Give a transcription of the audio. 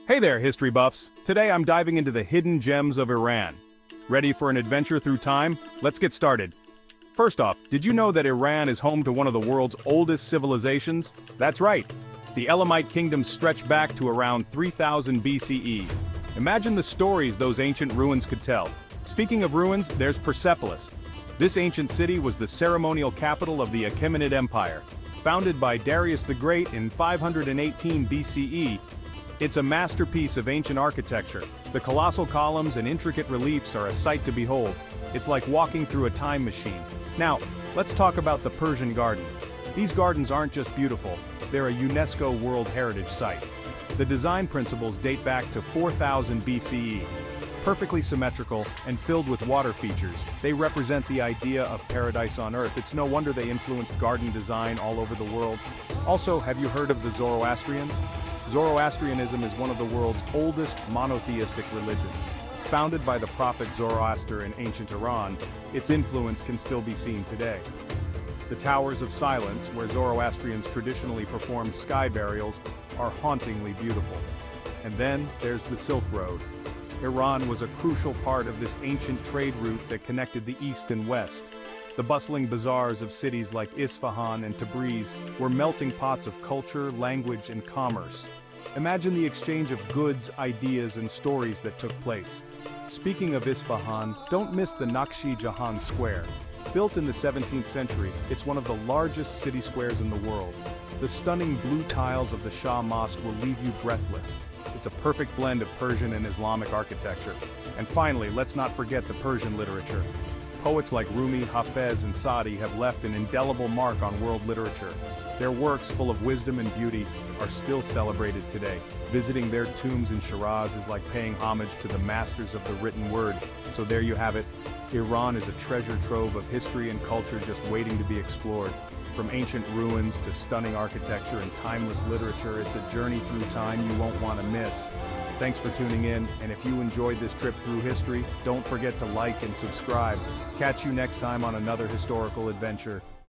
Hey there, history buffs. Today I'm diving into the hidden gems of Iran. Ready for an adventure through time? Let's get started. First off, did you know that Iran is home to one of the world's oldest civilizations? That's right. The Elamite kingdom stretched back to around 3000 BCE. Imagine the stories those ancient ruins could tell. Speaking of ruins, there's Persepolis. This ancient city was the ceremonial capital of the Achaemenid Empire. Founded by Darius the Great in 518 BCE, it's a masterpiece of ancient architecture. The colossal columns and intricate reliefs are a sight to behold. It's like walking through a time machine. Now, let's talk about the Persian Garden. These gardens aren't just beautiful, they're a UNESCO World Heritage Site. The design principles date back to 4000 BCE. Perfectly symmetrical and filled with water features, they represent the idea of paradise on earth. It's no wonder they influenced garden design all over the world. Also, have you heard of the Zoroastrians? Zoroastrianism is one of the world's oldest monotheistic religions. Founded by the prophet Zoroaster in ancient Iran, its influence can still be seen today. The Towers of Silence, where Zoroastrians traditionally performed sky burials, are hauntingly beautiful. And then there's the Silk Road. Iran was a crucial part of this ancient trade route that connected the East and West. The bustling bazaars of cities like Isfahan and Tabriz were melting pots of culture, language, and commerce. Imagine the exchange of goods, ideas, and stories that took place. Speaking of Isfahan, don't miss the Naqshi Jahan Square. Built in the 17th century, it's one of the largest city squares in the world. The stunning blue tiles of the Shah Mosque will leave you breathless. It's a perfect blend of Persian and Islamic architecture. And finally, let's not forget the Persian literature. Poets like Rumi, Hafez, and Saadi have left an indelible mark on world literature. Their works, full of wisdom and beauty, are still celebrated today. Visiting their tombs in Shiraz is like paying homage to the masters of the written word. So there you have it. Iran is a treasure trove of history and culture just waiting to be explored. From ancient ruins to stunning architecture and timeless literature, it's a journey through time you won't want to miss. Thanks for tuning in, and if you enjoyed this trip through history, don't forget to like and subscribe. Catch you next time on another historical adventure.